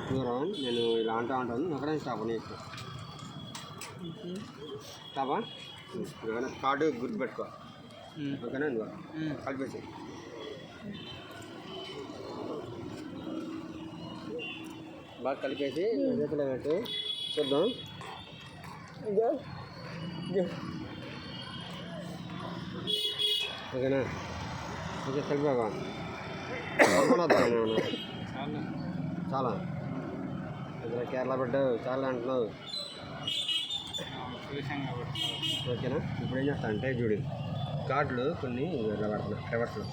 దూరం నేను ఇలా ఉంటాను అక్కడే స్టాప్ నీకు స్టాపా కార్డు గుర్తుపెట్టుకో ఓకేనా నువ్వు కలిపేసి బాగా కలిపేసి చేతిలో పెట్టు చూద్దాం ఓకేనా ఓకే కలిపావా చాలా ఇక్కడ కేరళ పెట్టావు చాలా అంటున్నావు ఓకేనా ఇప్పుడు ఏం చేస్తా అంటే చూడు కార్డులు కొన్ని ఇలా పడుతున్నా రివర్స్లో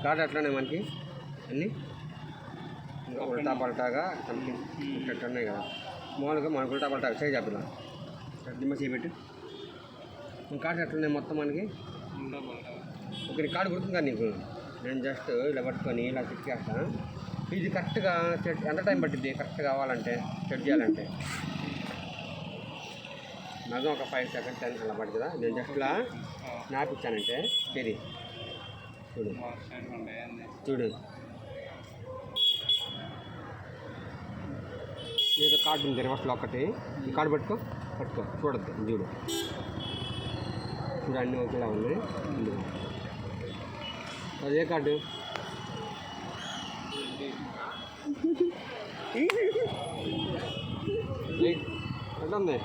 కార్డు అట్లానే మనకి అన్నీ ఉల్టా పల్టాగా సంథింగ్ ఇట్లా ఉన్నాయి కదా మామూలుగా మనకు ఉల్టా పల్టా చేయి చెప్పిలా దిమ్మ చేయబెట్టి కార్డు ఎట్లున్నాయి మొత్తం మనకి ఒక కార్డు గుర్తుందా నీకు నేను జస్ట్ ఇలా పట్టుకొని ఇలా చెక్ చేస్తాను ఇది కరెక్ట్గా సెట్ ఎంత టైం పట్టింది కరెక్ట్ కావాలంటే సెట్ చేయాలంటే నాకు ఒక 5 సెకండ్స్ అలా పడుతుందా నేను జస్ట్ ఇలా స్నాప్ ఇచ్చానంటే సరే చూడు చూడు ఏదో కార్డు ఉంది రివర్స్లో ఒకటి ఈ కార్డు పట్టుకో చూడద్దు చూడు చూడు అన్నీ ఒకేలా ఉన్నాయి అదే కార్డు ఎట్లా ఉంది